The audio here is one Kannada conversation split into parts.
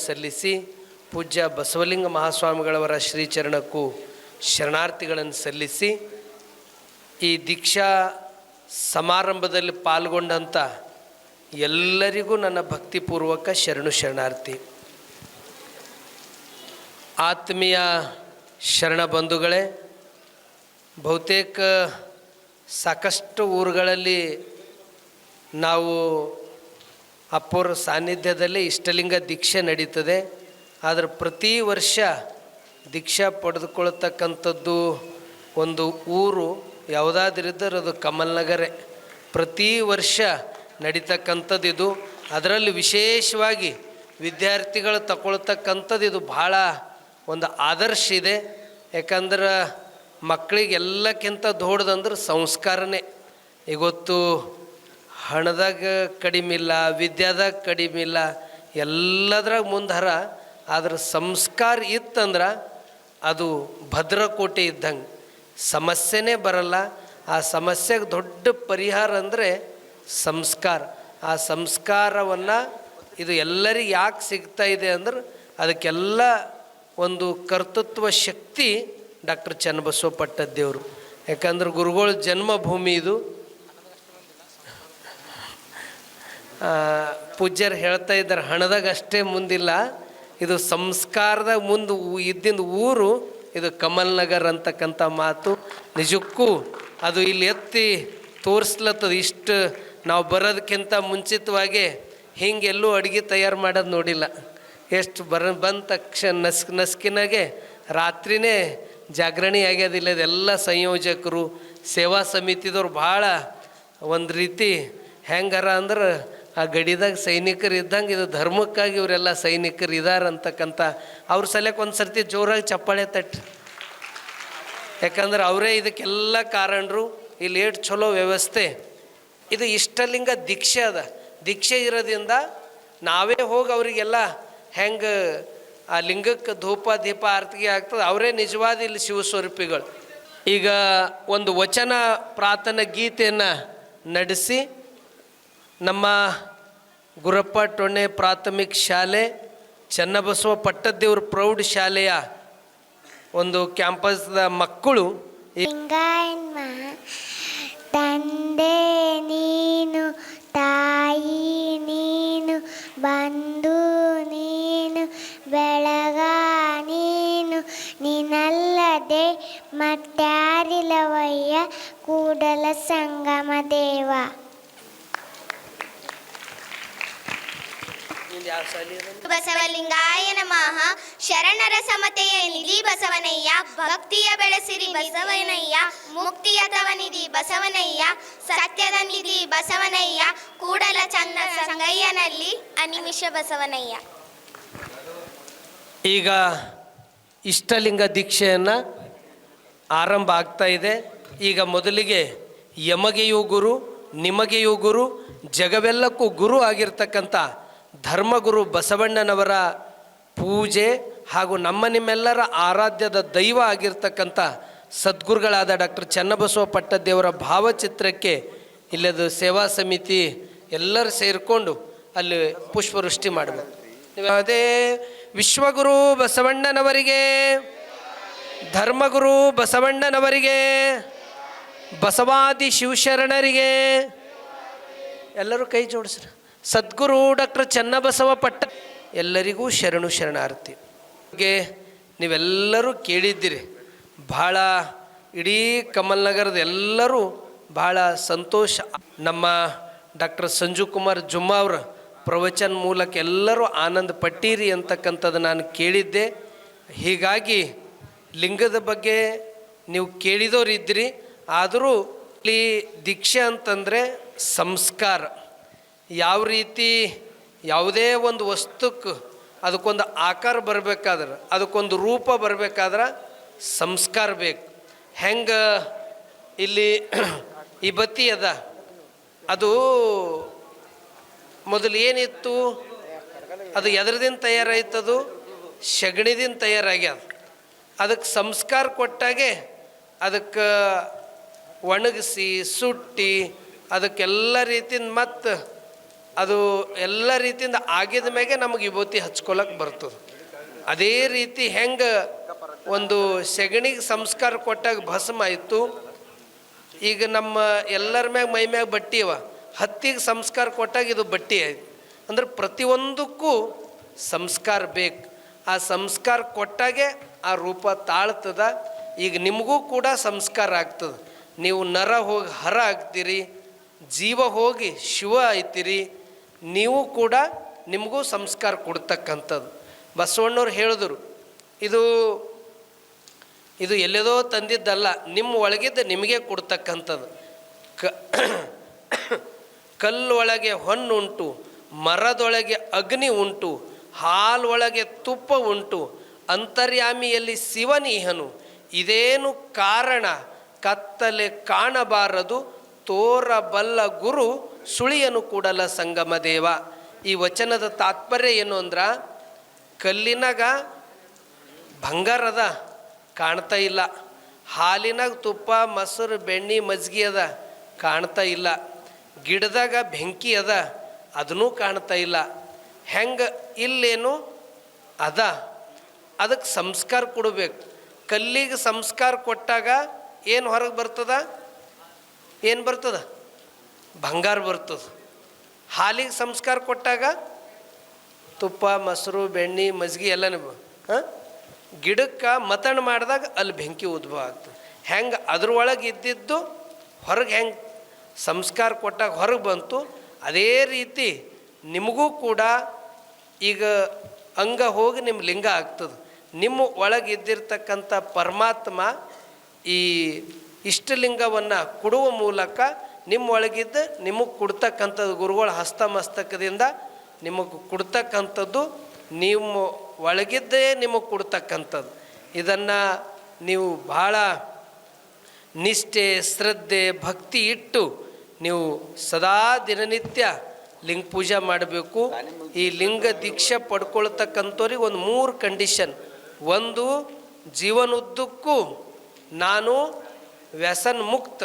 ಸಲ್ಲಿಸಿ ಪೂಜ್ಯ ಬಸವಲಿಂಗ ಮಹಾಸ್ವಾಮಿಗಳವರ ಶ್ರೀಚರಣಕ್ಕೂ ಶರಣಾರ್ಥಿಗಳನ್ನು ಸಲ್ಲಿಸಿ ಈ ದೀಕ್ಷಾ ಸಮಾರಂಭದಲ್ಲಿ ಪಾಲ್ಗೊಂಡಂಥ ಎಲ್ಲರಿಗೂ ನನ್ನ ಭಕ್ತಿಪೂರ್ವಕ ಶರಣಾರ್ಥಿ. ಆತ್ಮೀಯ ಶರಣ ಬಂಧುಗಳೇ, ಬಹುತೇಕ ಸಾಕಷ್ಟು ಊರುಗಳಲ್ಲಿ ನಾವು ಅಪ್ಪೋರ ಸಾನ್ನಿಧ್ಯದಲ್ಲಿ ಇಷ್ಟಲಿಂಗ ದೀಕ್ಷೆ ನಡೀತದೆ. ಆದರೆ ಪ್ರತಿ ವರ್ಷ ದೀಕ್ಷಾ ಪಡೆದುಕೊಳ್ತಕ್ಕಂಥದ್ದು ಒಂದು ಊರು ಯಾವುದಾದ್ರಿದ್ದರೆ ಅದು ಕಮಲ್ನಗರೇ. ಪ್ರತಿ ವರ್ಷ ನಡೀತಕ್ಕಂಥದ್ದು ಇದು. ಅದರಲ್ಲಿ ವಿಶೇಷವಾಗಿ ವಿದ್ಯಾರ್ಥಿಗಳು ತಗೊಳ್ತಕ್ಕಂಥದ್ದು ಇದು ಭಾಳ ಒಂದು ಆದರ್ಶ ಇದೆ. ಯಾಕಂದ್ರೆ ಮಕ್ಕಳಿಗೆ ಎಲ್ಲಕ್ಕಿಂತ ದೊಡ್ಡದಂದ್ರೆ ಸಂಸ್ಕಾರನೇ. ಇವತ್ತು ಹಣದಾಗ ಕಡಿಮೆ ಇಲ್ಲ, ವಿದ್ಯಾದಾಗ ಕಡಿಮೆ ಇಲ್ಲ, ಎಲ್ಲದ್ರಾಗ ಮುಂದರ. ಆದ್ರೆ ಸಂಸ್ಕಾರ ಇತ್ತಂದ್ರೆ ಅದು ಭದ್ರಕೋಟೆ ಇದ್ದಂಗೆ, ಸಮಸ್ಯೆನೇ ಬರಲ್ಲ. ಆ ಸಮಸ್ಯೆಗೆ ದೊಡ್ಡ ಪರಿಹಾರ ಅಂದರೆ ಸಂಸ್ಕಾರ. ಆ ಸಂಸ್ಕಾರವನ್ನು ಇದು ಎಲ್ಲರಿಗೆ ಯಾಕೆ ಸಿಗ್ತಾ ಇದೆ ಅಂದ್ರೆ ಅದಕ್ಕೆಲ್ಲ ಒಂದು ಕರ್ತೃತ್ವ ಶಕ್ತಿ ಡಾಕ್ಟರ್ ಚನ್ನಬಸವ ಪಟ್ಟದೇವರು. ಯಾಕಂದ್ರೆ ಗುರುಗಳ ಜನ್ಮಭೂಮಿ ಇದು. ಪೂಜ್ಯರು ಹೇಳ್ತಾ ಇದ್ದಾರೆ, ಹಣದಾಗ ಅಷ್ಟೇ ಮುಂದಿಲ್ಲ, ಇದು ಸಂಸ್ಕಾರದಾಗ ಮುಂದೆ ಇದ್ದಿಂದ ಊರು ಇದು ಕಮಲ್ನಗರ್ ಅಂತಕ್ಕಂಥ ಮಾತು ನಿಜಕ್ಕೂ ಅದು ಇಲ್ಲಿ ಎತ್ತಿ ತೋರಿಸ್ಲತ್ತದ. ಇಷ್ಟು ನಾವು ಬರೋದಕ್ಕಿಂತ ಮುಂಚಿತವಾಗಿ ಹಿಂಗೆಲ್ಲೂ ಅಡುಗೆ ತಯಾರು ಮಾಡೋದು ನೋಡಿಲ್ಲ. ಎಷ್ಟು ಬಂದ ತಕ್ಷಣ ನಸ್ಕಿನಾಗೆ ರಾತ್ರಿನೇ ಜಾಗರಣೆ ಆಗ್ಯೋದಿಲ್ಲ. ಇದೆಲ್ಲ ಸಂಯೋಜಕರು, ಸೇವಾ ಸಮಿತಿದವ್ರು ಭಾಳ ಒಂದು ರೀತಿ ಹೆಂಗಾರ ಅಂದ್ರೆ ಆ ಗಡಿದಾಗ ಸೈನಿಕರು ಇದ್ದಂಗೆ ಇದು ಧರ್ಮಕ್ಕಾಗಿ ಇವರೆಲ್ಲ ಸೈನಿಕರು ಇದ್ದಾರೆ ಅಂತಕ್ಕಂಥ ಅವ್ರ ಸಲಕ್ಕೆ ಒಂದು ಸರ್ತಿ ಜೋರಾಗಿ ಚಪ್ಪಾಳೆ ತಟ್ಟಿ. ಯಾಕಂದ್ರೆ ಅವರೇ ಇದಕ್ಕೆಲ್ಲ ಕಾರಣರು. ಇಲ್ಲಿ ಏಟ್ ಚಲೋ ವ್ಯವಸ್ಥೆ. ಇದು ಇಷ್ಟಲಿಂಗ ದೀಕ್ಷೆ ಅದ. ದೀಕ್ಷೆ ಇರೋದ್ರಿಂದ ನಾವೇ ಹೋಗಿ ಅವರಿಗೆಲ್ಲ ಹೆಂಗೆ ಆ ಲಿಂಗಕ್ಕೆ ಧೂಪ ದೀಪ ಆರತಿಗೆ ಆಗ್ತದೆ, ಅವರೇ ನಿಜವಾದ ಇಲ್ಲಿ ಶಿವಸ್ವರೂಪಿಗಳು. ಈಗ ಒಂದು ವಚನ ಪ್ರಾರ್ಥನಾ ಗೀತೆಯನ್ನು ನಡೆಸಿ ನಮ್ಮ ಗುರಪ್ಪ ಟೊಣ್ಣೆ ಪ್ರಾಥಮಿಕ ಶಾಲೆ, ಚನ್ನಬಸವ ಪಟ್ಟದೇವ್ರ ಪ್ರೌಢ ಶಾಲೆಯ ಒಂದು ಕ್ಯಾಂಪಸ್ದ ಮಕ್ಕಳು ತಂದೆ ನೀನು, ತಾಯಿ ನೀನು, ಬಂಧು ನೀನು, ಬೆಳಗ ನೀನು, ನೀನಲ್ಲದೆ ಮತ್ಯಾರಿಲ್ಲವಯ್ಯ ಕೂಡಲ ಸಂಗಮ ದೇವ. ಬಸವಲಿಂಗಾಯ ನಮಃ. ಶರಣರ ಸಮತೆಯ ನಿಧಿ ಬಸವನಯ್ಯ, ಭಕ್ತಿಯ ಬೆಳೆಸಿರಿ ಬಸವನಯ್ಯ, ಮುಕ್ತಿಯ ತವನಿಧಿ ಬಸವನಯ್ಯ, ಸತ್ಯದ ನಿಧಿ ಬಸವನಯ್ಯ, ಕೂಡಲ ಚನ್ನ ಸಂಗಯ್ಯನಲ್ಲಿ ಅನಿಮಿಷ ಬಸವನಯ್ಯ. ಈಗ ಇಷ್ಟಲಿಂಗ ದೀಕ್ಷೆಯನ್ನು ಆರಂಭ ಆಗ್ತಾ ಇದೆ. ಈಗ ಮೊದಲಿಗೆ ಯಮಗೆಯೂ ಗುರು, ನಿಮಗೆಯೂ ಗುರು, ಜಗವೆಲ್ಲಕ್ಕೂ ಗುರು ಆಗಿರ್ತಕ್ಕಂಥ ಧರ್ಮಗುರು ಬಸವಣ್ಣನವರ ಪೂಜೆ ಹಾಗೂ ನಿಮ್ಮೆಲ್ಲರ ಆರಾಧ್ಯದ ದೈವ ಆಗಿರ್ತಕ್ಕಂಥ ಸದ್ಗುರುಗಳಾದ ಡಾಕ್ಟರ್ ಚನ್ನಬಸವ ಪಟ್ಟದೇವರ ಭಾವಚಿತ್ರಕ್ಕೆ ಇಲ್ಲದು ಸೇವಾ ಸಮಿತಿ ಎಲ್ಲರೂ ಸೇರಿಕೊಂಡು ಅಲ್ಲಿ ಪುಷ್ಪವೃಷ್ಟಿ ಮಾಡಬೇಕು. ಅದೇ ವಿಶ್ವಗುರು ಬಸವಣ್ಣನವರಿಗೆ, ಧರ್ಮಗುರು ಬಸವಣ್ಣನವರಿಗೆ, ಬಸವಾದಿ ಶಿವಶರಣರಿಗೆ ಎಲ್ಲರೂ ಕೈ ಜೋಡಿಸ್ರಿ. ಸದ್ಗುರು ಡಾಕ್ಟರ್ ಚನ್ನಬಸವ ಪಟ್ಟ ಎಲ್ಲರಿಗೂ ಶರಣಾರ್ಥಿ. ನೀವೆಲ್ಲರೂ ಕೇಳಿದ್ದೀರಿ. ಭಾಳ ಇಡೀ ಕಮಲ್ನಗರದ ಎಲ್ಲರೂ ಭಾಳ ಸಂತೋಷ. ನಮ್ಮ ಡಾಕ್ಟರ್ ಸಂಜು ಕುಮಾರ್ ಜುಮ್ಮಾ ಅವರ ಪ್ರವಚನ ಮೂಲಕ ಎಲ್ಲರೂ ಆನಂದ ಪಟ್ಟೀರಿ ಅಂತಕ್ಕಂಥದ್ದು ನಾನು ಕೇಳಿದ್ದೆ. ಹೀಗಾಗಿ ಲಿಂಗದ ಬಗ್ಗೆ ನೀವು ಕೇಳಿದವರು ಇದ್ದಿರಿ. ಆದರೂ ಇಲ್ಲಿ ದೀಕ್ಷೆ ಅಂತಂದರೆ ಸಂಸ್ಕಾರ. ಯಾವ ರೀತಿ ಯಾವುದೇ ಒಂದು ವಸ್ತುಕ್ಕೆ ಅದಕ್ಕೊಂದು ಆಕಾರ ಬರಬೇಕಾದ್ರೆ, ಅದಕ್ಕೊಂದು ರೂಪ ಬರಬೇಕಾದ್ರೆ ಸಂಸ್ಕಾರ ಬೇಕು. ಹೆಂಗೆ ಇಲ್ಲಿ ಈ ಬತ್ತಿ ಅದ, ಅದು ಮೊದಲು ಏನಿತ್ತು, ಅದು ಎದರದಿಂದ ತಯಾರಾಯ್ತದು, ಸಗಣಿದಿಂದ ತಯಾರಾಗ್ಯದ. ಅದಕ್ಕೆ ಸಂಸ್ಕಾರ ಕೊಟ್ಟಾಗೆ ಅದಕ್ಕೆ ಒಣಗಿಸಿ ಸುಟ್ಟಿ ಅದಕ್ಕೆಲ್ಲ ರೀತಿಯಿಂದ ಮತ್ತು ಅದು ಎಲ್ಲ ರೀತಿಯಿಂದ ಆಗಿದ ಮ್ಯಾಗೆ ನಮಗೆ ವಿಭೂತಿ ಹಚ್ಕೊಳಕ್ಕೆ ಬರ್ತದೆ. ಅದೇ ರೀತಿ ಹೆಂಗೆ ಒಂದು ಸೆಗಣಿಗೆ ಸಂಸ್ಕಾರ ಕೊಟ್ಟಾಗ ಭಸ್ಮ ಆಯಿತು, ಈಗ ನಮ್ಮ ಎಲ್ಲರ ಮ್ಯಾಗ ಮೈ ಮ್ಯಾಗ ಬಟ್ಟೆ ಅವ, ಹತ್ತಿಗೆ ಸಂಸ್ಕಾರ ಕೊಟ್ಟಾಗ ಇದು ಬಟ್ಟೆ ಆಯ್ತು. ಅಂದ್ರೆ ಪ್ರತಿಯೊಂದಕ್ಕೂ ಸಂಸ್ಕಾರ ಬೇಕು. ಆ ಸಂಸ್ಕಾರ ಕೊಟ್ಟಾಗೆ ಆ ರೂಪ ತಾಳ್ತದ. ಈಗ ನಿಮಗೂ ಕೂಡ ಸಂಸ್ಕಾರ ಆಗ್ತದೆ. ನೀವು ನರ ಹೋಗಿ ಹರ ಆಗ್ತೀರಿ, ಜೀವ ಹೋಗಿ ಶಿವ ಆಯ್ತೀರಿ. ನೀವು ಕೂಡ ನಿಮಗೂ ಸಂಸ್ಕಾರ ಕೊಡ್ತಕ್ಕಂಥದ್ದು. ಬಸವಣ್ಣವ್ರು ಹೇಳಿದ್ರು, ಇದು ಎಲ್ಲೇದೋ ತಂದಿದ್ದಲ್ಲ, ನಿಮ್ಮ ಒಳಗಿದ್ದು ನಿಮಗೆ ಕೊಡ್ತಕ್ಕಂಥದ್ದು. ಕಲ್ಲೊಳಗೆ ಹೊನ್ನುಂಟು, ಮರದೊಳಗೆ ಅಗ್ನಿ ಉಂಟು, ಹಾಲೊಳಗೆ ತುಪ್ಪ ಉಂಟು, ಅಂತರ್ಯಾಮಿಯಲ್ಲಿ ಶಿವನೀಹನು, ಇದೇನು ಕಾರಣ ಕತ್ತಲೆ ಕಾಣಬಾರದು, ತೋರಬಲ್ಲ ಗುರು ಸುಳಿಯನು ಕೂಡಲ ಸಂಗಮ ದೇವ. ಈ ವಚನದ ತಾತ್ಪರ್ಯ ಏನು ಅಂದ್ರೆ, ಕಲ್ಲಿನಾಗ ಬಂಗಾರದ ಕಾಣ್ತಾ ಇಲ್ಲ, ಹಾಲಿನಾಗ ತುಪ್ಪ ಮೊಸರು ಬೆಣ್ಣೆ ಮಜ್ಜಿಗೆ ಅದ ಕಾಣ್ತಾ ಇಲ್ಲ, ಗಿಡದಾಗ ಬೆಂಕಿ ಅದ ಅದನ್ನೂ ಕಾಣ್ತಾ ಇಲ್ಲ. ಹೆಂಗೆ ಇಲ್ಲೇನು ಅದ, ಅದಕ್ಕೆ ಸಂಸ್ಕಾರ ಕೊಡಬೇಕು. ಕಲ್ಲಿಗೆ ಸಂಸ್ಕಾರ ಕೊಟ್ಟಾಗ ಏನು ಹೊರಗೆ ಬರ್ತದ? ಏನು ಬರ್ತದ? ಬಂಗಾರ ಬರ್ತದೆ. ಹಾಲಿಗೆ ಸಂಸ್ಕಾರ ಕೊಟ್ಟಾಗ ತುಪ್ಪ ಮೊಸರು ಬೆಣ್ಣೆ ಮಜ್ಜಿಗೆ ಎಲ್ಲನೂ ಗಿಡಕ್ಕೆ ಮತಣ ಮಾಡಿದಾಗ ಅಲ್ಲಿ ಬೆಂಕಿ ಉದ್ಭವ ಆಗ್ತದೆ. ಹೆಂಗೆ ಅದ್ರೊಳಗೆ ಇದ್ದಿದ್ದು ಹೊರಗೆ ಹೆಂಗೆ ಸಂಸ್ಕಾರ ಕೊಟ್ಟಾಗ ಹೊರಗೆ ಬಂತು, ಅದೇ ರೀತಿ ನಿಮಗೂ ಕೂಡ ಈಗ ಅಂಗ ಹೋಗಿ ನಿಮ್ಮ ಲಿಂಗ ಆಗ್ತದೆ. ನಿಮ್ಮ ಒಳಗಿದ್ದಿರ್ತಕ್ಕಂಥ ಪರಮಾತ್ಮ ಈ ಇಷ್ಟಲಿಂಗವನ್ನು ಕೊಡುವ ಮೂಲಕ ನಿಮ್ಮ ಒಳಗಿದ್ದು ನಿಮಗೆ ಕೊಡ್ತಕ್ಕಂಥದ್ದು, ಗುರುಗಳ ಹಸ್ತಮಸ್ತಕದಿಂದ ನಿಮಗೆ ಕೊಡ್ತಕ್ಕಂಥದ್ದು, ನಿಮ್ಮ ಒಳಗಿದ್ದೇ ನಿಮಗೆ ಕೊಡ್ತಕ್ಕಂಥದ್ದು. ಇದನ್ನು ನೀವು ಭಾಳ ನಿಷ್ಠೆ ಶ್ರದ್ಧೆ ಭಕ್ತಿ ಇಟ್ಟು ನೀವು ಸದಾ ದಿನನಿತ್ಯ ಲಿಂಗ ಪೂಜೆ ಮಾಡಬೇಕು. ಈ ಲಿಂಗ ದೀಕ್ಷೆ ಪಡ್ಕೊಳ್ತಕ್ಕಂಥವ್ರಿಗೆ ಒಂದು 3 ಕಂಡೀಷನ್. ಒಂದು, ಜೀವನದುದ್ದಕ್ಕೂ ನಾನು ವ್ಯಸನ ಮುಕ್ತ,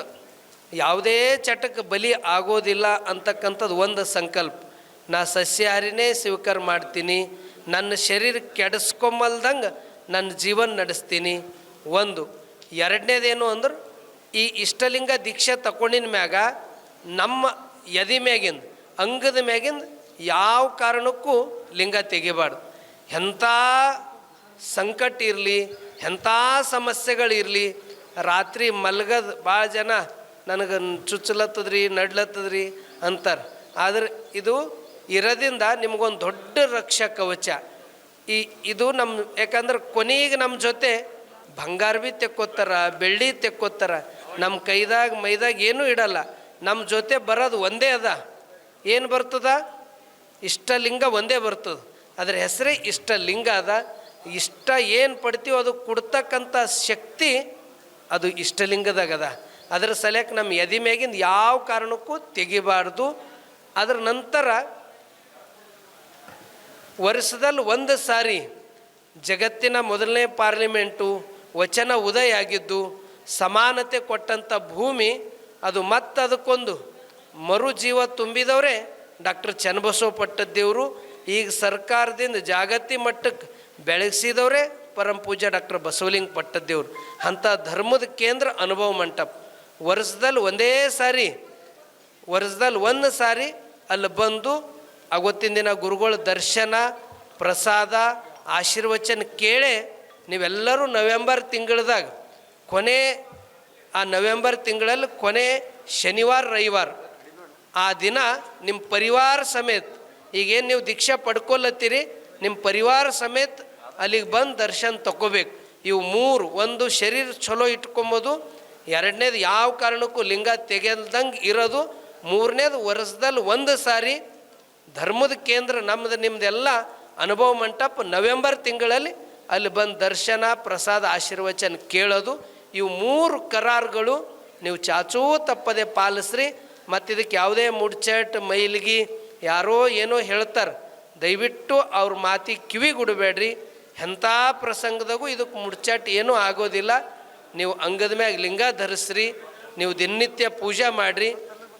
ಯಾವುದೇ ಚಟಕ್ಕೆ ಬಲಿ ಆಗೋದಿಲ್ಲ ಅಂತಕ್ಕಂಥದ್ದು ಒಂದು ಸಂಕಲ್ಪ. ನಾ ಸಸ್ಯಾಹಾರಿನೇ ಸ್ವೀಕಾರ ಮಾಡ್ತೀನಿ, ನನ್ನ ಶರೀರ ಕೆಡಿಸ್ಕೊಂಬಲ್ದಂಗೆ ನನ್ನ ಜೀವನ ನಡೆಸ್ತೀನಿ. ಒಂದು. ಎರಡನೇದೇನು ಅಂದ್ರೆ, ಈ ಇಷ್ಟಲಿಂಗ ದೀಕ್ಷೆ ತಗೊಂಡಿನ ಮ್ಯಾಗ ನಮ್ಮ ಎದೆ ಮ್ಯಾಗಿಂದ ಅಂಗದ ಮ್ಯಾಗಿಂದ ಯಾವ ಕಾರಣಕ್ಕೂ ಲಿಂಗ ತೆಗಿಬಾರ್ದು. ಎಂಥ ಸಂಕಟ ಇರಲಿ, ಎಂಥ ಸಮಸ್ಯೆಗಳಿರಲಿ, ರಾತ್ರಿ ಮಲ್ಗದ ಭಾಳ ಜನ ನನಗೆ ಚುಚ್ಚಲತ್ತದ್ರಿ ನಡ್ಲತ್ತದ್ರಿ ಅಂತಾರೆ. ಆದರೆ ಇದು ಇರೋದ್ರಿಂದ ನಿಮಗೊಂದು ದೊಡ್ಡ ರಕ್ಷಾ ಕವಚ. ಇದು ನಮ್ಮ, ಯಾಕಂದ್ರೆ ಕೊನೆಗೆ ನಮ್ಮ ಜೊತೆ ಬಂಗಾರ ಭೀ ತೆಕ್ಕೋತಾರ, ಬೆಳ್ಳಿ ತೆಕ್ಕೋತಾರ, ನಮ್ಮ ಕೈದಾಗ ಮೈದಾಗ ಏನೂ ಇಡಲ್ಲ. ನಮ್ಮ ಜೊತೆ ಬರೋದು ಒಂದೇ ಅದ. ಏನು ಬರ್ತದ? ಇಷ್ಟಲಿಂಗ ಒಂದೇ ಬರ್ತದೆ. ಅದರ ಹೆಸರೇ ಇಷ್ಟಲಿಂಗ ಅದ. ಇಷ್ಟ ಏನು ಪಡ್ತೀವೋ ಅದು ಕೊಡ್ತಕ್ಕಂಥ ಶಕ್ತಿ ಅದು ಇಷ್ಟಲಿಂಗದಾಗ ಅದ. ಅದರ ಸಲಕ್ಕೆ ನಮ್ಮ ಎದೆ ಮ್ಯಾಗಿಂದ ಯಾವ ಕಾರಣಕ್ಕೂ ತೆಗಿಬಾರ್ದು. ಅದರ ನಂತರ ವರ್ಷದಲ್ಲಿ 1 ಸಾರಿ ಜಗತ್ತಿನ ಮೊದಲನೇ ಪಾರ್ಲಿಮೆಂಟು ವಚನ ಉದಯ ಆಗಿದ್ದು, ಸಮಾನತೆ ಕೊಟ್ಟಂಥ ಭೂಮಿ ಅದು ಮತ್ತೆ ಅದಕ್ಕೊಂದು ಮರು ಜೀವ ತುಂಬಿದವರೇ ಡಾಕ್ಟರ್ ಚನ್ನಬಸವ ಪಟ್ಟದೇವರು. ಈಗ ಸರ್ಕಾರದಿಂದ ಜಾಗತಿಕ ಮಟ್ಟಕ್ಕೆ ಬೆಳೆಸಿದವರೇ ಪರಮ ಪೂಜ್ಯ ಡಾಕ್ಟರ್ ಬಸವಲಿಂಗ ಪಟ್ಟದೇವರು. ಅಂಥ ಧರ್ಮದ ಕೇಂದ್ರ ಅನುಭವ ಮಂಟಪ. ವರ್ಷದಲ್ಲಿ 1 ಸಾರಿ ಅಲ್ಲಿ ಬಂದು ಅವತ್ತಿನ ದಿನ ಗುರುಗಳ ದರ್ಶನ ಪ್ರಸಾದ ಆಶೀರ್ವಚನ ಕೇಳೇ ನೀವೆಲ್ಲರೂ ನವೆಂಬರ್ ತಿಂಗಳದಾಗ ನವೆಂಬರ್ ತಿಂಗಳಲ್ಲಿ ಕೊನೆ ಶನಿವಾರ ರವಿವಾರ ಆ ದಿನ ನಿಮ್ಮ ಪರಿವಾರ ಸಮೇತ, ಈಗೇನು ನೀವು ದೀಕ್ಷೆ ಪಡ್ಕೊಳತ್ತೀರಿ, ನಿಮ್ಮ ಪರಿವಾರ ಸಮೇತ ಅಲ್ಲಿಗೆ ಬಂದು ದರ್ಶನ ತಗೋಬೇಕು. ಇವು 3, ಒಂದು ಶರೀರ ಚಲೋ ಇಟ್ಕೊಂಬೋದು, ಎರಡನೇದು ಯಾವ ಕಾರಣಕ್ಕೂ ಲಿಂಗ ತೆಗೆಲ್ದಂಗೆ ಇರೋದು, ಮೂರನೇದು ವರ್ಷದಲ್ಲಿ 1 ಸಾರಿ ಧರ್ಮದ ಕೇಂದ್ರ ನಮ್ಮದು ನಿಮ್ಮದೆಲ್ಲ ಅನುಭವ ಮಂಟಪ ನವೆಂಬರ್ ತಿಂಗಳಲ್ಲಿ ಅಲ್ಲಿ ಬಂದು ದರ್ಶನ ಪ್ರಸಾದ ಆಶೀರ್ವಚನ ಕೇಳೋದು. ಇವು 3 ಕರಾರುಗಳು ನೀವು ಚಾಚೂ ತಪ್ಪದೆ ಪಾಲಿಸ್ರಿ. ಮತ್ತು ಇದಕ್ಕೆ ಯಾವುದೇ ಮುಡ್ಚಟ್ ಮೈಲಿಗೆ ಯಾರೋ ಏನೋ ಹೇಳ್ತಾರೆ, ದಯವಿಟ್ಟು ಅವ್ರ ಮಾತಿಗೆ ಕಿವಿಗುಡಬೇಡ್ರಿ. ಎಂಥ ಪ್ರಸಂಗದಾಗೂ ಇದಕ್ಕೆ ಮುಡ್ಚಟ್ ಏನೂ ಆಗೋದಿಲ್ಲ. ನೀವು ಅಂಗದ ಮ್ಯಾಗ ಲಿಂಗ ಧರಿಸ್ರಿ, ನೀವು ದಿನನಿತ್ಯ ಪೂಜೆ ಮಾಡಿರಿ,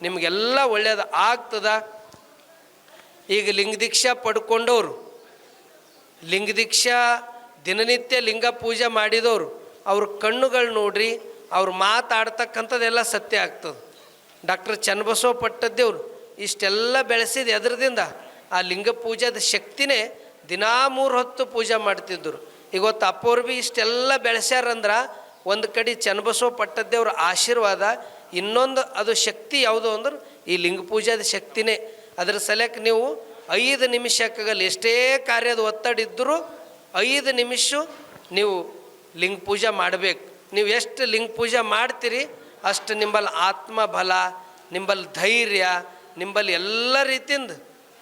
ನಿಮಗೆಲ್ಲ ಒಳ್ಳೆಯದು ಆಗ್ತದ. ಈಗ ಲಿಂಗದೀಕ್ಷಾ ಪಡ್ಕೊಂಡವರು, ಲಿಂಗದೀಕ್ಷಾ ದಿನನಿತ್ಯ ಲಿಂಗ ಪೂಜೆ ಮಾಡಿದವರು, ಅವ್ರ ಕಣ್ಣುಗಳು ನೋಡ್ರಿ, ಅವ್ರು ಮಾತಾಡ್ತಕ್ಕಂಥದ್ದೆಲ್ಲ ಸತ್ಯ ಆಗ್ತದೆ. ಡಾಕ್ಟರ್ ಚನ್ನಬಸವ ಪಟ್ಟದ್ದೇವ್ರು ಇಷ್ಟೆಲ್ಲ ಬೆಳೆಸಿದ ಎದ್ರದಿಂದ ಆ ಲಿಂಗ ಪೂಜೆದ ಶಕ್ತಿನೇ ದಿನಾ 3 ಹೊತ್ತು ಪೂಜೆ ಮಾಡ್ತಿದ್ದರು. ಇವತ್ತು ಅಪ್ಪವ್ರು ಭೀ ಇಷ್ಟೆಲ್ಲ ಬೆಳೆಸ್ಯಾರಂದ್ರೆ ಒಂದು ಕಡೆ ಚನ್ನಬಸವ ಪಟ್ಟದ್ದೇವ್ರ ಆಶೀರ್ವಾದ, ಇನ್ನೊಂದು ಅದು ಶಕ್ತಿ ಯಾವುದು ಅಂದ್ರೆ ಈ ಲಿಂಗ ಪೂಜೆದ ಶಕ್ತಿನೇ. ಅದ್ರ ಸಲಕ್ಕೆ ನೀವು 5 ನಿಮಿಷಕ್ಕಾಗಲ್ಲ, ಎಷ್ಟೇ ಕಾರ್ಯದ ಒತ್ತಡ ಇದ್ದರೂ 5 ನಿಮಿಷ ನೀವು ಲಿಂಗ ಪೂಜೆ ಮಾಡಬೇಕು. ನೀವು ಎಷ್ಟು ಲಿಂಗ ಪೂಜೆ ಮಾಡ್ತೀರಿ ಅಷ್ಟು ನಿಂಬಲ್ಲಿ ಆತ್ಮಬಲ, ನಿಂಬಲ್ಲಿ ಧೈರ್ಯ, ನಿಂಬಲ್ಲಿ ಎಲ್ಲ ರೀತಿಯಿಂದ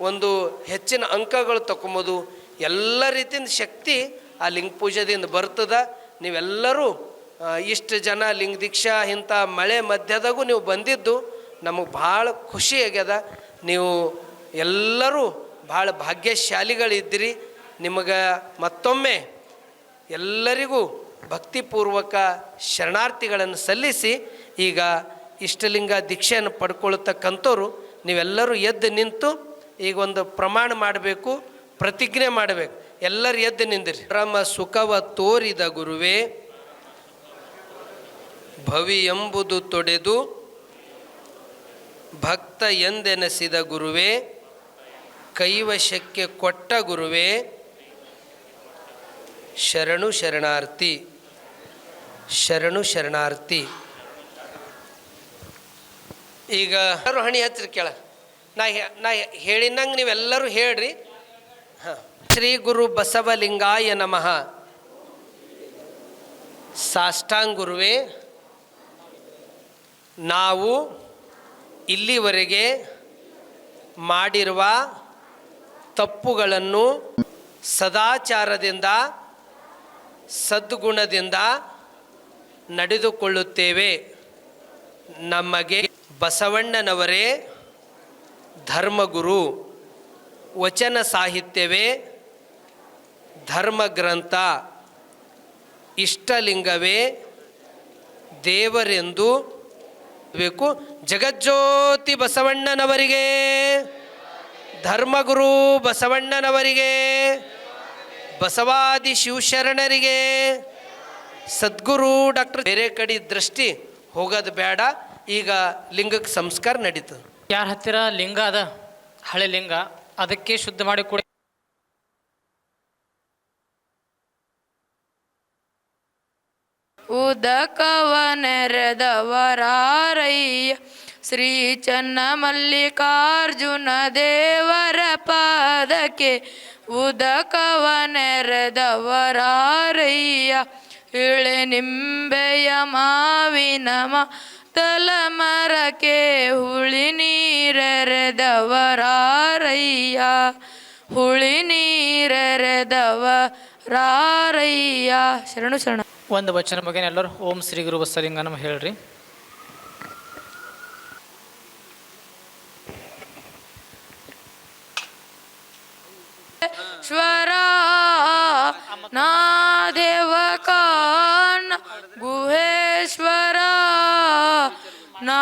ಒಂದು ಹೆಚ್ಚಿನ ಅಂಕಗಳು ತಗೊಂಬೋದು, ಎಲ್ಲ ರೀತಿಯಿಂದ ಶಕ್ತಿ ಆ ಲಿಂಗ ಪೂಜೆದಿಂದ ಬರ್ತದೆ. ನೀವೆಲ್ಲರೂ ಇಷ್ಟು ಜನ ಲಿಂಗ ದೀಕ್ಷಾ ಇಂಥ ಮಳೆ ಮಧ್ಯದಾಗೂ ನೀವು ಬಂದಿದ್ದು ನಮಗೆ ಭಾಳ ಖುಷಿ ಆಗ್ಯದ. ನೀವು ಎಲ್ಲರೂ ಭಾಳ ಭಾಗ್ಯಶಾಲಿಗಳಿದ್ದೀರಿ. ನಿಮಗೆ ಮತ್ತೊಮ್ಮೆ ಎಲ್ಲರಿಗೂ ಭಕ್ತಿಪೂರ್ವಕ ಶರಣಾರ್ಥಿಗಳನ್ನು ಸಲ್ಲಿಸಿ ಈಗ ಇಷ್ಟಲಿಂಗ ದೀಕ್ಷೆಯನ್ನು ಪಡ್ಕೊಳ್ತಕ್ಕಂಥವ್ರು ನೀವೆಲ್ಲರೂ ಎದ್ದು ನಿಂತು ಈಗ ಒಂದು ಪ್ರಮಾಣ ಮಾಡಬೇಕು, ಪ್ರತಿಜ್ಞೆ ಮಾಡಬೇಕು. ಎಲ್ಲರೂ ಎದ್ದು ನಿಂದಿರಿ. ಪರಮ ಸುಖವ ತೋರಿದ ಗುರುವೇ, ಭವಿ ಎಂಬುದು ತೊಡೆದು ಭಕ್ತ ಎಂದೆನಿಸಿದ ಗುರುವೇ, ಕೈವಶಕ್ಕೆ ಕೊಟ್ಟ ಗುರುವೇ, ಶರಣು ಶರಣಾರ್ಥಿ, ಶರಣು ಶರಣಾರ್ಥಿ. ಈಗ ಎಲ್ಲರೂ ಹಣಿ ಹಚ್ಚಿರಿ ಕೇಳ. ನಾ ಹೇಳಿನಂಗೆ ನೀವೆಲ್ಲರೂ ಹೇಳ್ರಿ. ಹಾಂ. ಶ್ರೀ ಗುರು ಬಸವಲಿಂಗಾಯ ನಮಃ. ಸಾಷ್ಟಾಂಗ ಗುರುವೇ, ನಾವು ಇಲ್ಲಿವರೆಗೆ ಮಾಡಿರುವ ತಪ್ಪುಗಳನ್ನು ಸದಾಚಾರದಿಂದ ಸದ್ಗುಣದಿಂದ ನಡೆದುಕೊಳ್ಳುತ್ತೇವೆ. ನಮಗೆ ಬಸವಣ್ಣನವರೇ ಧರ್ಮಗುರು, ವಚನ ಸಾಹಿತ್ಯವೇ ಧರ್ಮಗ್ರಂಥ, ಇಷ್ಟಲಿಂಗವೇ ದೇವರೆಂದು ಬೇಕು. ಜಗಜ್ಯೋತಿ ಬಸವಣ್ಣನವರಿಗೆ, ಧರ್ಮಗುರು ಬಸವಣ್ಣನವರಿಗೆ, ಬಸವಾದಿ ಶಿವಶರಣರಿಗೆ, ಸದ್ಗುರು ಡಾಕ್ಟರ್. ಬೇರೆ ಕಡೆ ದೃಷ್ಟಿ ಹೋಗೋದು ಬೇಡ. ಈಗ ಲಿಂಗಕ್ಕೆ ಸಂಸ್ಕಾರ ನಡೀತದೆ. ಯಾರ ಹತ್ತಿರ ಲಿಂಗ ಅದ, ಹಳೆ ಲಿಂಗ, ಅದಕ್ಕೆ ಶುದ್ಧ ಮಾಡಿ ಕೊಡಿ. ಉದಕವನೆರೆದವರಾರಯ್ಯ ಶ್ರೀ ಚನ್ನ ಮಲ್ಲಿಕಾರ್ಜುನ ದೇವರ ಪಾದಕ್ಕೆ. ಉದಕವನೆರೆದವರಾರಯ್ಯ ಇಳೆ ನಿಂಬೆಯ ಮಾವಿನ ತಲಮರಕ್ಕೆ. ಹುಳಿ ನೀರೆರೆದವರಾರಯ್ಯ, ಹುಳಿ ನೀರೆರೆದವರಾರಯ್ಯ. ಶರಣು ಶರಣ. ಒಂದು ವಚನ ಮುಗಿನ ಎಲ್ಲರೂ ಓಂ ಶ್ರೀ ಗುರು ಬಸವಲಿಂಗ ನಮ ಹೇಳ್ರಿ. ಶ್ವರ ನಾ ದೇವಕಾನ್ ಗುಹೇಶ್ವರ ನಾ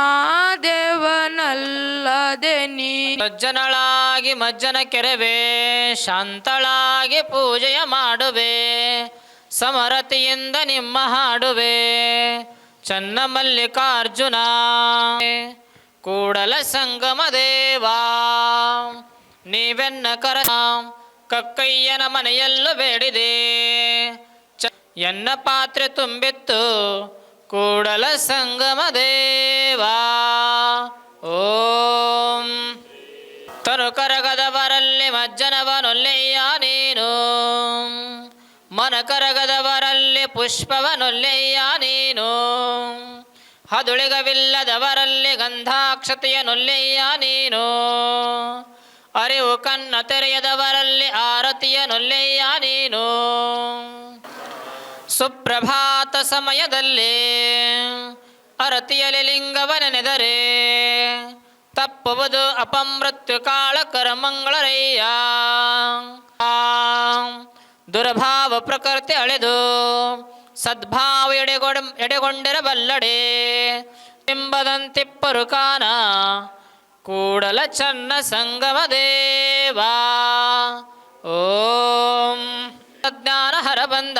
ದೇವನಲ್ಲದೆ ನೀ. ಸಜ್ಜನಳಾಗಿ ಮಜ್ಜನ ಕೆರವೆ, ಶಾಂತಳಾಗಿ ಪೂಜೆಯ ಮಾಡುವೆ, ಸಮರತಿಯಿಂದ ನಿಮ್ಮ ಹಾಡುವೆ. ಚನ್ನ ಮಲ್ಲಿಕಾರ್ಜುನ ಕೂಡಲ ಸಂಗಮ ದೇವಾ, ನೀವೆನ್ನ ಕರ ಕಕ್ಕಯ್ಯನ ಮನೆಯಲ್ಲೂ ಬೇಡಿದೆ. ಎನ್ನ ಪಾತ್ರೆ ತುಂಬಿತ್ತು ಕೂಡಲ ಸಂಗಮ ದೇವಾ. ಓಂ. ತನು ಕರಗದವರಲ್ಲಿ ಮಜ್ಜನವನೊಲ್ಲೆಯ್ಯ ನೀನು, ಮನ ಕರಗದವರಲ್ಲಿ ಪುಷ್ಪವನೊಲ್ಲೆಯ್ಯ ನೀನು, ಹದುಳಿಗವಿಲ್ಲದವರಲ್ಲಿ ಗಂಧಾಕ್ಷತೆಯನೊಲ್ಲೆಯ್ಯ ನೀನು, ಅರಿವು ಕನ್ನ ತೆರೆಯದವರಲ್ಲಿ ಆರತಿಯನೊಲ್ಲೆಯ್ಯ ನೀನು. ಸುಪ್ರಭಾತ ಸಮಯದಲ್ಲಿ ಅರತಿಯಲ್ಲಿ ಲಿಂಗವನೆನೆದರೆ ತಪ್ಪುವುದು ಅಪಮೃತ್ಯು ಕಾಳಕರ ಮಂಗಳರಯ್ಯ. ದುರ್ಭಾವ ಪ್ರಕೃತಿ ಅಳೆದು ಸದ್ಭಾವ ಎಡೆಗೊಂಡಿರಬಲ್ಲಡೆ ಎಂಬ ಪದಂತಿಪ್ಪರು ಕಾನ ಕೂಡಲ ಚನ್ನ ಸಂಗಮ ದೇವಾ. ಓಂ ಜ್ಞಾನ ಹರ ಬಂದ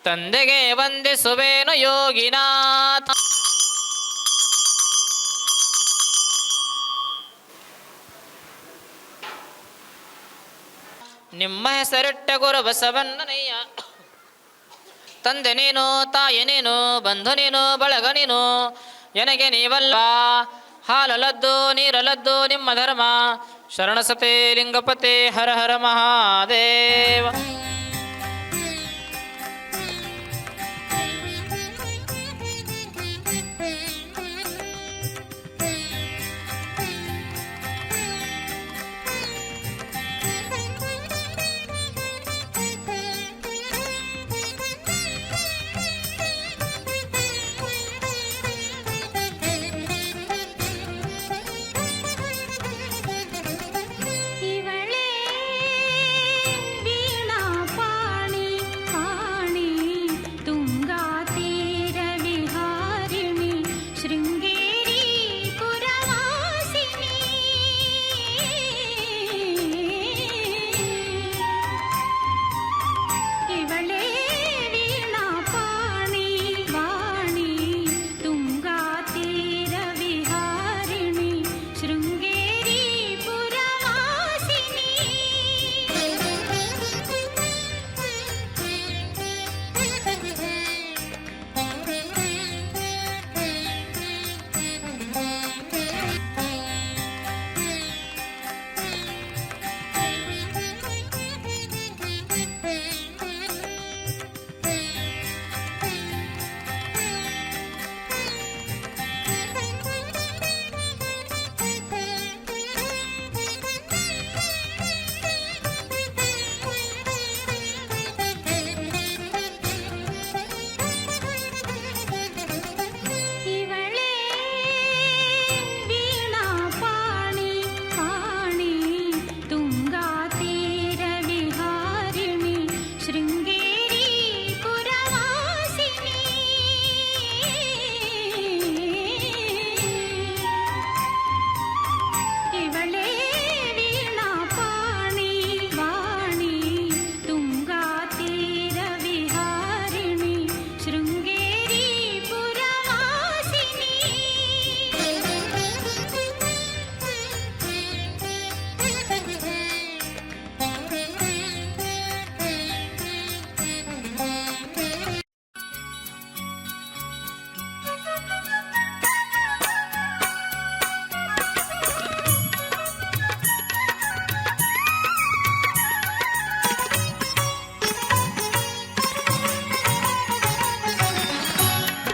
ತಂದೆಗೆ ವಂದಿಸುವೇನು ಯೋಗಿನಾಥ. ನಿಮ್ಮ ಹೆಸರಿಟ್ಟ ಗುರು ಬಸವಣ್ಣನಯ್ಯ. ತಂದೆ ನೀನು, ತಾಯಿ ನೀನು, ಬಂಧು ನೀನು, ಬಳಗ ನೀನು, ಎನಗೆ ನೀವಲ್ಲ. ಹಾಲಲದ್ದು ನೀರಲದ್ದು ನಿಮ್ಮ ಧರ್ಮ. ಶರಣಸತೆ ಲಿಂಗಪತೆ ಹರ ಹರ ಮಹಾದೇವ.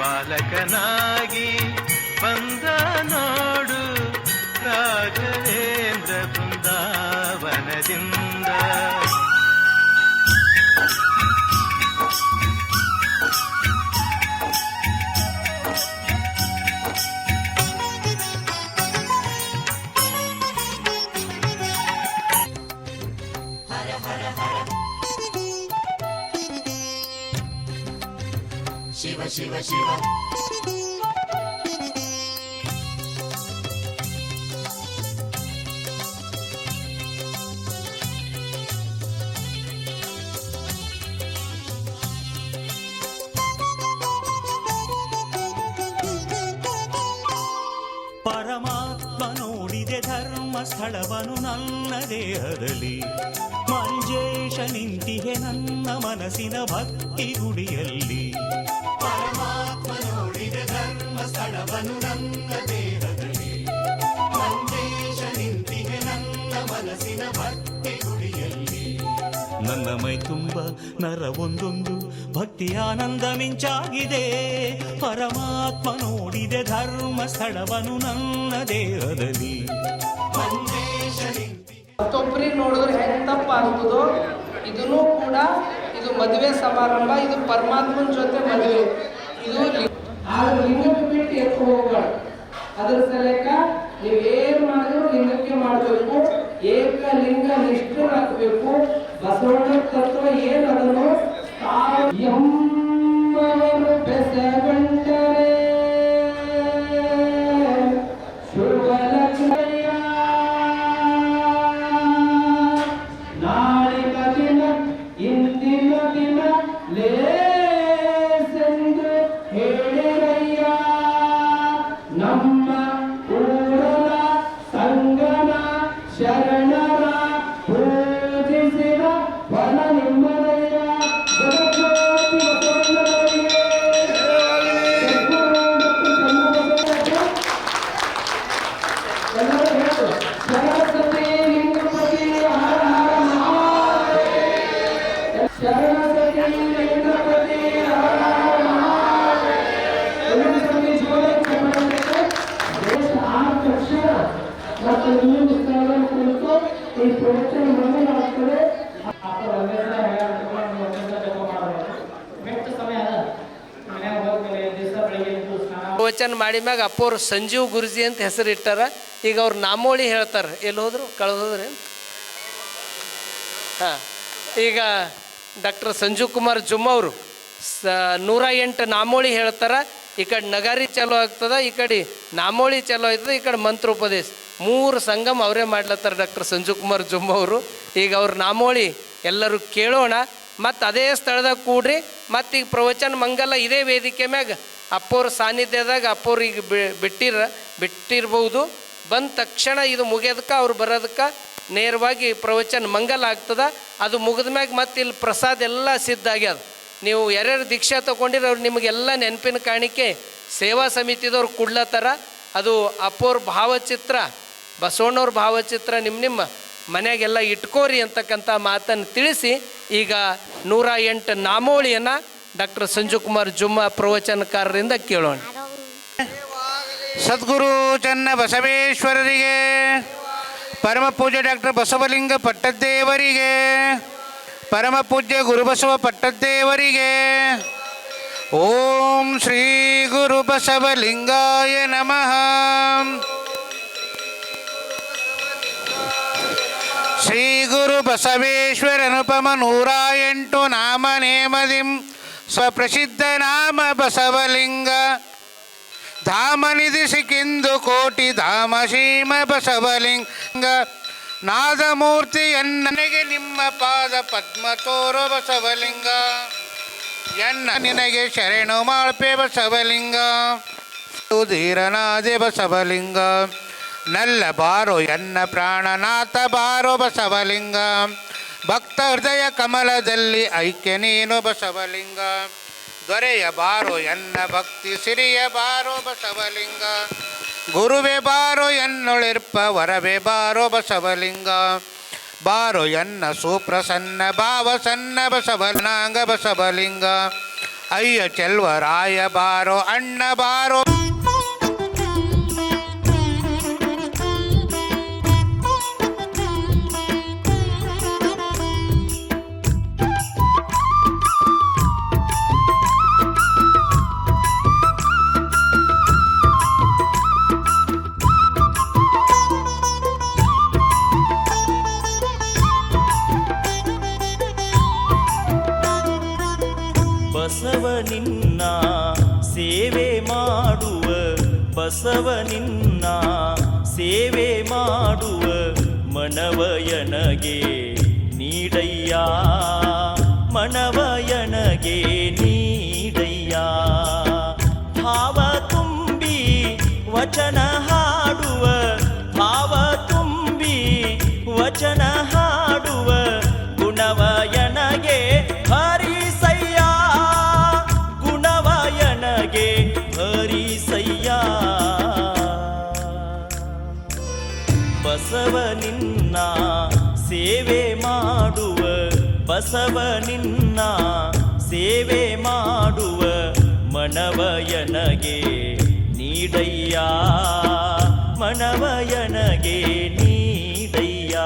ಬಾಲಕನಾಗಿ ಬಂದ ನೋಡು ರಾಘವೇಂದ್ರ ಬೃಂದಾವನದಿಂದ. ಶಿವ ಶಿವ ಶಿವ ಪರಮಾತ್ಮ ನೋಡಿದೆ ಧರ್ಮ ಸ್ಥಳವನು ನನ್ನ ದೇಹದಲ್ಲಿ. ಮಂಜೇಶ ನಿಂತಿಹೆ ನನ್ನ ಮನಸ್ಸಿನ ಭಕ್ತಿ ಗುಡಿಯಲ್ಲಿ. ಪರಮಾತ್ಮ ನೋಡಿದೆ ಧರ್ಮ ಸ್ಥಳವನು ನನ್ನ ದೇಹದಲ್ಲಿ. ಮಂಜೇಶ ನಿಂತಿಹೆ ನನ್ನ ಮನಸ್ಸಿನ ಭಕ್ತಿ ಗುಡಿಯಲ್ಲಿ. ನನ್ನ ಮೈ ತುಂಬ ನರ ಒಂದೊಂದು ಭಕ್ತಿ ಆನಂದ ಮಿಂಚಾಗಿದೆ. ಪರಮಾತ್ಮ ನೋಡಿದೆ ಧರ್ಮ ಸ್ಥಳವನು ನನ್ನ ದೇಹದಲ್ಲಿ. ಮತ್ತೊಬ್ಬರಿಗೆ ನೋಡಿದ್ರೆ ಹೆಂಗೆ ತಪ್ಪ ಆಗ್ತದೋ ಇದನ್ನು ಕೂಡ ಇದು ಮದುವೆ ಸಮಾರಂಭ, ಇದು ಪರಮಾತ್ಮನ ಜೊತೆ ಮದುವೆ. ಇದು ಆದ್ರೆ ಲಿಂಗಕ್ಕೆ ಬಿಟ್ಟು ಎತ್ತು ಹೋಗ್ಬಾರ್ದು. ಅದ್ರ ಸಲಕ ನೀವೇನು ಮಾಡಿದ್ರು ಲಿಂಗಕ್ಕೆ ಮಾಡಬೇಕು. ಏಕಲಿಂಗ ನಿಷ್ಠರಾಗಬೇಕು. ಬಸವಣ್ಣ ತತ್ವ ಏನದನ್ನು ಎಮ್ಮವರು ಬೆಸಗೊಂಡರೆ ಈ ಪ್ರವಚನ ಮಂಗಲ ಆಗ್ತದೆ. ಪ್ರವಚನ ಮಾಡಿ ಮ್ಯಾಗ ಅಪ್ಪೋರು ಸಂಜೀವ್ ಗುರುಜಿ ಅಂತ ಹೆಸರು ಇಟ್ಟಾರ. ಈಗ ಅವ್ರು ನಾಮೋಳಿ ಹೇಳ್ತಾರೆ. ಎಲ್ಲಿ ಹೋದ್ರು? ಕಳೆದೋದ್ರಿ. ಹಾಂ, ಈಗ ಡಾಕ್ಟರ್ ಸಂಜೀವ್ ಕುಮಾರ್ ಜುಮ್ಮ ಅವರು 108 ನಾಮೋಳಿ ಹೇಳ್ತಾರೆ. ಈ ಕಡೆ ನಗಾರಿ ಚಾಲೋ ಆಗ್ತದೆ, ಈ ಕಡೆ ನಾಮೋಳಿ ಚಾಲೋ ಆಗ್ತದೆ, ಈ ಕಡೆ ಮಂತ್ರೋಪದೇಶ 3 ಸಂಗಮ ಅವರೇ ಮಾಡ್ಲತ್ತಾರೆ ಡಾಕ್ಟರ್ ಸಂಜೀವ್ ಕುಮಾರ್ ಜುಮ್ಮ ಅವರು. ಈಗ ಅವ್ರ ನಾಮೋಳಿ ಎಲ್ಲರೂ ಕೇಳೋಣ. ಮತ್ತು ಅದೇ ಸ್ಥಳದಾಗ ಕೂಡ್ರಿ. ಮತ್ತು ಈಗ ಪ್ರವಚನ ಮಂಗಲ ಇದೇ ವೇದಿಕೆ ಮ್ಯಾಗ ಅಪ್ಪೋರ ಸಾನ್ನಿಧ್ಯದಾಗ ಅಪ್ಪೋರು ಈಗ ಬಿಟ್ಟಿರ್ಬೋದು. ಬಂದ ತಕ್ಷಣ ಇದು ಮುಗಿಯೋದಕ್ಕೆ ಅವ್ರು ಬರೋದಕ್ಕೆ ನೇರವಾಗಿ ಪ್ರವಚನ ಮಂಗಲ ಆಗ್ತದೆ. ಅದು ಮುಗಿದ ಮ್ಯಾಗ ಮತ್ತು ಇಲ್ಲಿ ಪ್ರಸಾದ ಎಲ್ಲ ಸಿದ್ಧ ಆಗ್ಯದ. ನೀವು ಯಾರ್ಯಾರು ದೀಕ್ಷಾ ತೊಗೊಂಡಿರೋ ಅವ್ರು ನಿಮಗೆಲ್ಲ ನೆನಪಿನ ಕಾಣಿಕೆ ಸೇವಾ ಸಮಿತಿದವ್ರು ಕೊಡ್ಲತ್ತಾರ. ಅದು ಅಪ್ಪೋರ ಭಾವಚಿತ್ರ, ಬಸವಣ್ಣವ್ರ ಭಾವಚಿತ್ರ ನಿಮ್ಮ ಮನೆಯಾಗೆಲ್ಲ ಇಟ್ಕೋರಿ ಅಂತಕ್ಕಂಥ ಮಾತನ್ನು ತಿಳಿಸಿ ಈಗ 108 ನಾಮೋಳಿಯನ್ನು ಡಾಕ್ಟರ್ ಸಂಜೀವ್ ಕುಮಾರ್ ಜುಮ್ಮ ಪ್ರವಚನಕಾರರಿಂದ ಕೇಳೋಣ. ಸದ್ಗುರು ಚನ್ನ ಬಸವೇಶ್ವರರಿಗೆ, ಪರಮ ಪೂಜ್ಯ ಡಾಕ್ಟರ್ ಬಸವಲಿಂಗ ಪಟ್ಟದ್ದೇವರಿಗೆ, ಪರಮ ಪೂಜ್ಯ ಗುರುಬಸವ ಪಟ್ಟದ್ದೇವರಿಗೆ. ಓಂ ಶ್ರೀ ಗುರು ಬಸವಲಿಂಗಾಯ ನಮಃ. ಶ್ರೀ ಗುರು ಬಸವೇಶ್ವರ ಅನುಪಮ 108 ನಾಮ ನೇಮದಿಂ ಸ್ವಪ್ರಸಿದ್ಧ ನಾಮ ಬಸವಲಿಂಗ. ಧಾಮನಿಧಿ ಸಿಕ್ಕಿಂದು ಕೋಟಿ ಧಾಮ ಶ್ರೀಮ ಬಸವಲಿಂಗ. ನಾದಮೂರ್ತಿ ನನಗೆ ನಿಮ್ಮ ಪಾದ ಪದ್ಮ ತೋರೋ ಬಸವಲಿಂಗ. ಎನ್ನ ನಿನಗೆ ಶರಣು ಮಾಳ್ಪೆ ಬಸವಲಿಂಗ. ಧೀರನಾದೆ ಬಸವಲಿಂಗ. ನಲ್ಲ ಬಾರೋ ಎನ್ನ ಪ್ರಾಣನಾಥ ಬಾರೋ ಬಸವಲಿಂಗ. ಭಕ್ತ ಹೃದಯ ಕಮಲದಲ್ಲಿ ಐಕ್ಯ ನೀನು ಬಸವಲಿಂಗ. ದೊರೆಯ ಬಾರೋ ಎನ್ನ ಭಕ್ತಿ ಸಿರಿಯ ಬಾರೋ ಬಸವಲಿಂಗ. ಗುರುವೆ ಬಾರೋ ಎನ್ನೊಳಿರ್ಪ ವರವೇ ಬಾರೋ ಬಸವಲಿಂಗ. ಬಾರೋ ಎನ್ನ ಸುಪ್ರಸನ್ನ ಭಾವ ಸನ್ನ ಬಸವನಾಂಗ ಬಸವಲಿಂಗ. ಅಯ್ಯ ಚೆಲ್ವರಾಯ ಬಾರೋ ಅಣ್ಣ ಬಾರೋ. ಬಸವನಿನ್ನ ಸೇವೆ ಮಾಡುವ, ಬಸವನಿನ್ನ ಸೇವೆ ಮಾಡುವ ಮನವಯನಗೆ ನೀಡಯ್ಯ, ಮನವಯನಗೆ ನೀಡಯ್ಯ. ಭಾವ ತುಂಬಿ ವಚನ ಹಾಡುವ, ಭಾವ ತುಂಬಿ ವಚನ ಹಾಡುವ ಗುಣವಯನಗೆ ಹರಿಸಯ್ಯ, ಗುಣವಯನಗೆ ಹರಿಸಯ್ಯ. ಬಸವನಿನ್ನ ಸೇವೆ ಮಾಡುವ, ಬಸವನಿನ್ನ ಸೇವೆ ಮಾಡುವ ಮನವಯನಗೆ ನೀಡಯ್ಯ, ಮನವಯನಗೆ ನೀಡಯ್ಯ.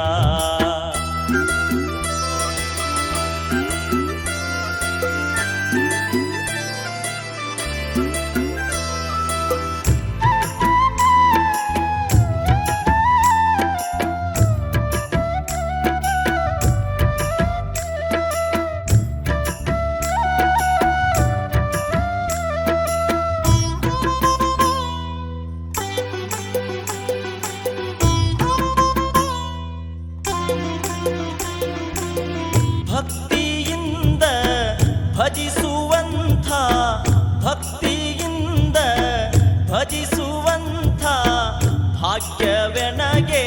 ಭಕ್ತಿಯಿಂದ ಭಜಿಸುವಂಥ, ಭಕ್ತಿಯಿಂದ ಭಜಿಸುವಂಥ ಭಾಗ್ಯವೆನಗೆ